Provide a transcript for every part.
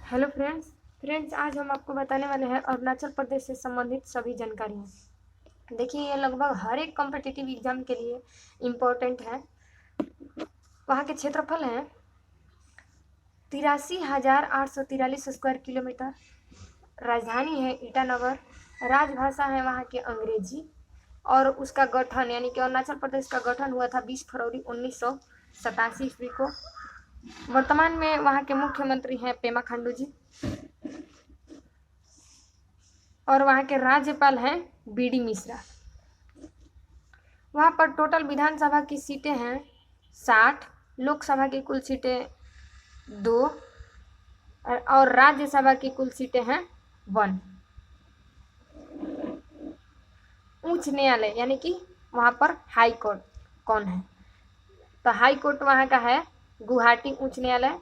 Hello friends आज हम आपको बताने वाले हैं अरुणाचल प्रदेश से संबंधित सभी जानकारियाँ। देखिए ये लगभग हर एक कॉम्पिटिटिव एग्जाम के लिए इम्पोर्टेंट है। वहाँ के क्षेत्रफल हैं 83,843 स्क्वायर किलोमीटर। राजधानी है ईटानगर। राजभाषा है वहाँ के अंग्रेजी। और उसका गठन यानी कि अरुणाचल प्रदेश का गठन हुआ था 20 फरवरी 1987 ईस्वी को। वर्तमान में वहाँ के मुख्यमंत्री हैं पेमा खांडू जी और वहाँ के राज्यपाल हैं बीडी मिश्रा। वहाँ पर टोटल विधानसभा की सीटें हैं 60, लोकसभा की कुल सीटें 2 और राज्यसभा की कुल सीटें हैं 1। उच्च न्यायालय यानी कि वहाँ पर हाई कोर्ट कौन है, तो हाई कोर्ट वहाँ का है गुवाहाटी उच्च न्यायालय।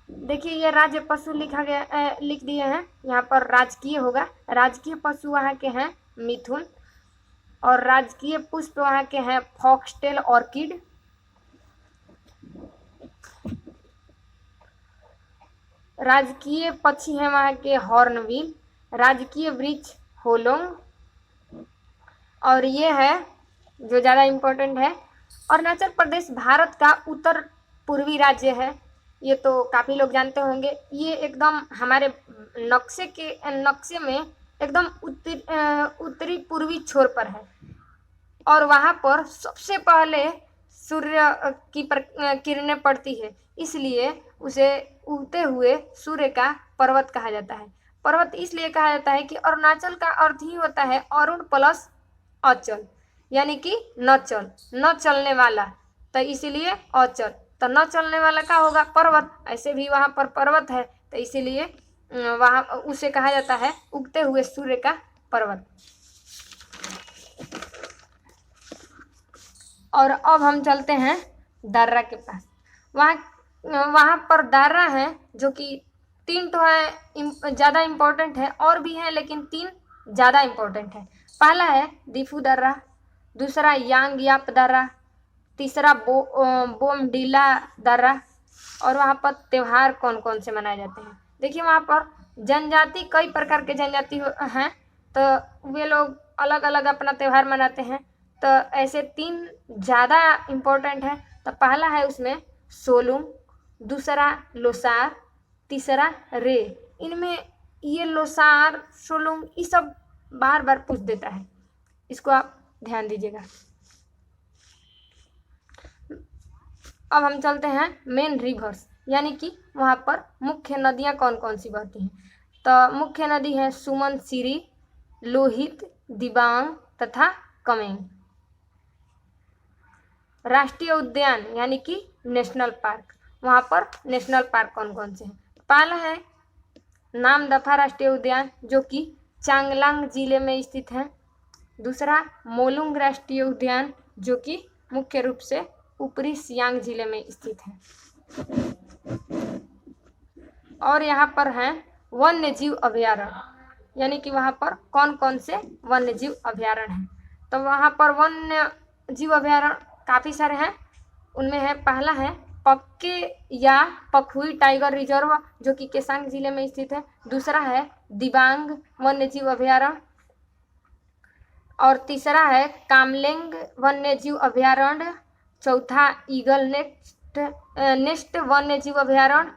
देखिए ये राज्य पशु लिख दिए हैं, यहाँ पर राजकीय होगा। राजकीय पशु वहाँ के हैं मिथुन और राजकीय पुष्प वहाँ के हैं फॉक्सटेल ऑर्किड। राजकीय पक्षी हैं वहाँ के हॉर्नबिल। राजकीय वृक्ष होलोंग। और ये है जो ज़्यादा इम्पोर्टेंट है, अरुणाचल प्रदेश भारत का उत्तर पूर्वी राज्य है। ये तो काफ़ी लोग जानते होंगे। ये एकदम हमारे नक्शे में एकदम उत्तरी पूर्वी छोर पर है और वहाँ पर सबसे पहले सूर्य की किरणें पड़ती है, इसलिए उसे उगते हुए सूर्य का पर्वत कहा जाता है। पर्वत इसलिए कहा जाता है कि अरुणाचल का अर्थ ही होता है अरुण प्लस अचल, यानी कि न चलने वाला, तो इसीलिए अचल। तो न चलने वाला का होगा पर्वत, ऐसे भी वहाँ पर पर्वत है तो इसीलिए वहाँ उसे कहा जाता है उगते हुए सूर्य का पर्वत। और अब हम चलते हैं दार्रा के पास। वहाँ पर दार्रा है जो कि 3 तो है ज़्यादा इम्पोर्टेंट है, और भी हैं लेकिन 3 ज़्यादा इम्पोर्टेंट है। पहला है दिफू दर्रा, दूसरा यांग याप दर्रा, तीसरा बोमडीला दर्रा। और वहाँ पर त्यौहार कौन कौन से मनाए जाते हैं, देखिए वहाँ पर जनजाति कई प्रकार के जनजाति हैं, तो वे लोग अलग अलग अपना त्यौहार मनाते हैं। तो ऐसे 3 ज़्यादा इम्पोर्टेंट है। तो पहला है उसमें सोलुंग, दूसरा लोसार, तीसरा रे। इनमें ये लोसार सोलुंग ये सब बार बार पूछ देता है, इसको आप ध्यान दीजिएगा। अब हम चलते हैं मेन रिवर्स, यानी कि वहाँ पर मुख्य नदियाँ कौन कौन सी बहती हैं। तो मुख्य नदी है सुमन सिरी, लोहित, दिबांग तथा कमेंग। राष्ट्रीय उद्यान यानी कि नेशनल पार्क, वहाँ पर नेशनल पार्क कौन कौन से हैं। पहला है नामदफा राष्ट्रीय उद्यान जो कि चांगलांग जिले में स्थित है। दूसरा मोलुंग राष्ट्रीय उद्यान जो कि मुख्य रूप से ऊपरी सियांग जिले में स्थित है। और यहाँ पर हैं वन्य जीव अभयारण्य, यानी कि वहाँ पर कौन कौन से वन्य जीव अभयारण्य हैं। तो वहाँ पर वन्य जीव अभयारण्य काफ़ी सारे हैं। उनमें है पहला है पक्के या पखुई टाइगर रिजर्व जो कि केसांग जिले में स्थित है। दूसरा है दिबांग वन्य जीव अभयारण्य और तीसरा है कामलेंग वन्य जीव अभयारण्य। चौथा ईगल नेस्ट वन्य जीव अभयारण्य।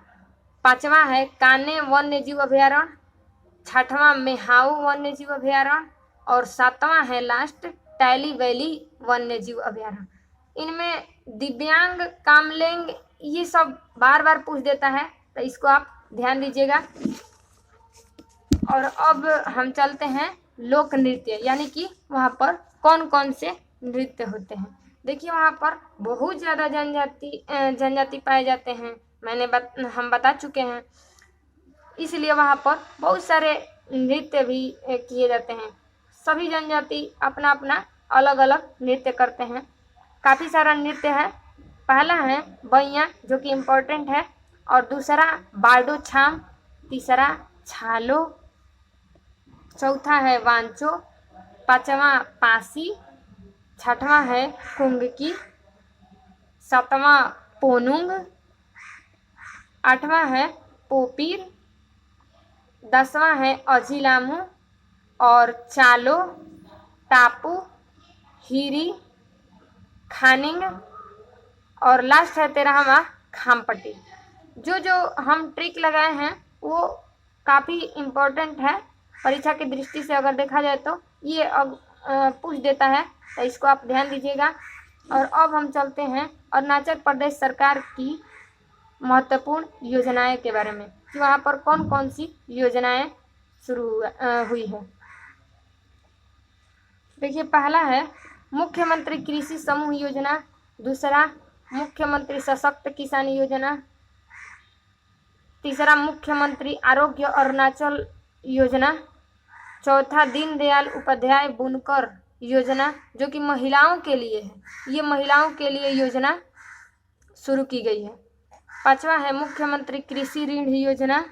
पांचवा है काने वन्य जीव अभयारण्य। छठवां मेहाऊ वन्य जीव अभयारण्य और सातवां है लास्ट टैली वैली वन्य जीव अभयारण्य। इनमें दिव्यांग कामलेंग ये सब बार बार पूछ देता है, तो इसको आप ध्यान दीजिएगा। और अब हम चलते हैं लोक नृत्य, यानी कि वहाँ पर कौन कौन से नृत्य होते हैं। देखिए वहाँ पर बहुत ज़्यादा जनजाति पाए जाते हैं, हम बता चुके हैं, इसलिए वहाँ पर बहुत सारे नृत्य भी किए जाते हैं। सभी जनजाति अपना अपना अलग अलग नृत्य करते हैं। काफ़ी सारा नृत्य है। पहला है बैया जो कि इम्पोर्टेंट है, और दूसरा बार्डो छाम, तीसरा छालो, चौथा है वांचो, पांचवा पासी, छठवां है कुंगकी, सातवां पोनुंग, आठवां है पोपीर, 10वां है अजिलामू और चालो, टापू, हीरी, खानिंग और लास्ट है 13वां खामपट्टी। जो हम ट्रिक लगाए हैं वो काफ़ी इम्पोर्टेंट है परीक्षा की दृष्टि से, अगर देखा जाए तो ये पूछ देता है, तो इसको आप ध्यान दीजिएगा। और अब हम चलते हैं अरुणाचल प्रदेश सरकार की महत्वपूर्ण योजनाएं के बारे में कि वहाँ पर कौन कौन सी योजनाएं शुरू हुई है। देखिए, पहला है मुख्यमंत्री कृषि समूह योजना, दूसरा मुख्यमंत्री सशक्त किसान योजना, तीसरा मुख्यमंत्री आरोग्य अरुणाचल योजना, चौथा दीनदयाल उपाध्याय बुनकर योजना जो कि महिलाओं के लिए है, ये महिलाओं के लिए योजना शुरू की गई है। पांचवा है मुख्यमंत्री कृषि ऋण योजना,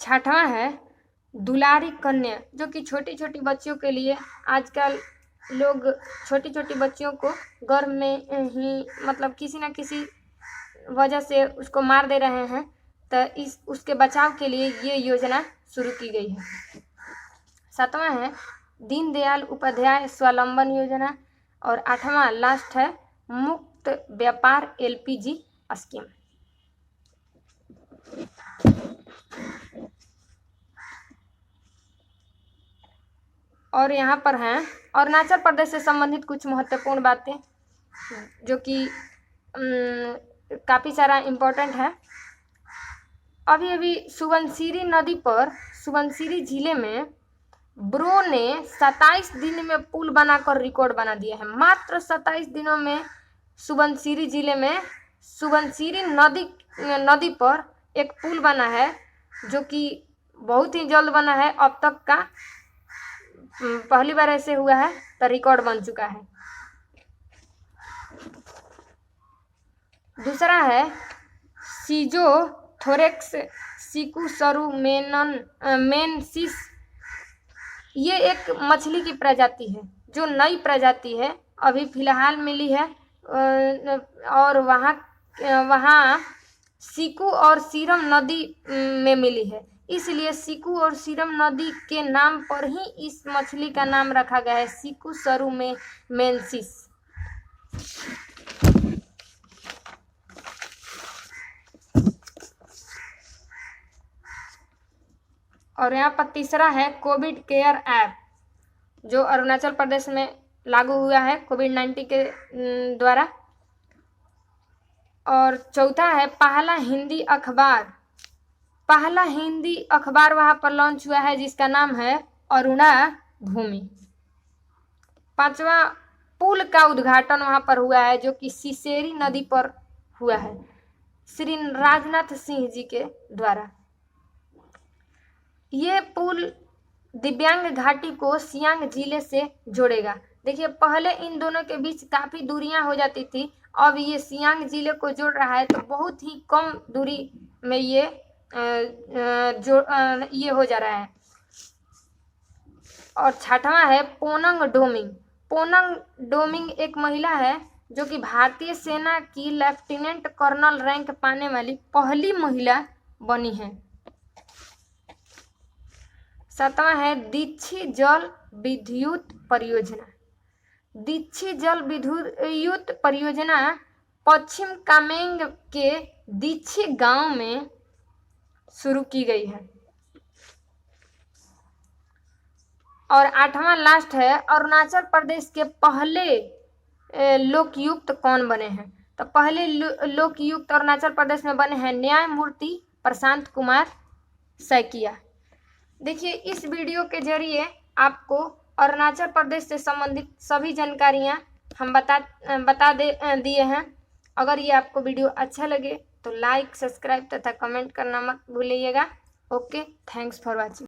छठवां है दुलारी कन्या जो कि छोटी छोटी बच्चियों के लिए, आजकल लोग छोटी छोटी बच्चियों को गर्भ में ही मतलब किसी न किसी वजह से उसको मार दे रहे हैं, तो उसके बचाव के लिए ये योजना शुरू की गई है। सातवां है दीनदयाल उपाध्याय स्वावलंबन योजना और आठवां लास्ट है मुक्त व्यापार LPG स्कीम। और यहाँ पर हैं अरुणाचल प्रदेश से संबंधित कुछ महत्वपूर्ण बातें जो कि काफ़ी सारा इम्पोर्टेंट है। अभी सुबनसिरी नदी पर सुबनसिरी जिले में ब्रो ने 27 दिन में पुल बनाकर रिकॉर्ड बना दिया है। मात्र 27 दिनों में सुबनसिरी जिले में सुबनसिरी नदी पर एक पुल बना है जो कि बहुत ही जल्द बना है। अब तक का पहली बार ऐसे हुआ है, तो रिकॉर्ड बन चुका है। दूसरा है सीजो थोरेक्स सिकुसरु मेनसिस, ये एक मछली की प्रजाति है जो नई प्रजाति है, अभी फिलहाल मिली है। और वहाँ सिकु और सीरम नदी में मिली है, इसलिए सिकु और सीरम नदी के नाम पर ही इस मछली का नाम रखा गया है, सिकुसरु मेनसिस। और यहाँ पर तीसरा है कोविड केयर ऐप जो अरुणाचल प्रदेश में लागू हुआ है कोविड-19 के द्वारा। और चौथा है पहला हिंदी अखबार वहाँ पर लॉन्च हुआ है जिसका नाम है अरुणा भूमि। पांचवा पुल का उद्घाटन वहाँ पर हुआ है जो कि सिसेरी नदी पर हुआ है श्री राजनाथ सिंह जी के द्वारा। ये पुल दिव्यांग घाटी को सियांग जिले से जोड़ेगा। देखिए, पहले इन दोनों के बीच काफ़ी दूरियां हो जाती थी, अब ये सियांग जिले को जोड़ रहा है, तो बहुत ही कम दूरी में ये हो जा रहा है। और छठवां है पोनंग डोमिंग एक महिला है जो कि भारतीय सेना की लेफ्टिनेंट कर्नल रैंक पाने वाली पहली महिला बनी है। सातवां है दीक्षी जल विद्युत परियोजना पश्चिम कामेंग के दीक्षी गांव में शुरू की गई है। और आठवां लास्ट है अरुणाचल प्रदेश के पहले लोकयुक्त कौन बने हैं, तो पहले लोकयुक्त अरुणाचल प्रदेश में बने हैं न्यायमूर्ति प्रशांत कुमार सैकिया। देखिए, इस वीडियो के जरिए आपको अरुणाचल प्रदेश से संबंधित सभी जानकारियां हम बता दिए हैं। अगर ये आपको वीडियो अच्छा लगे तो लाइक, सब्सक्राइब तथा कमेंट करना मत भूलिएगा। Okay, thanks for watching.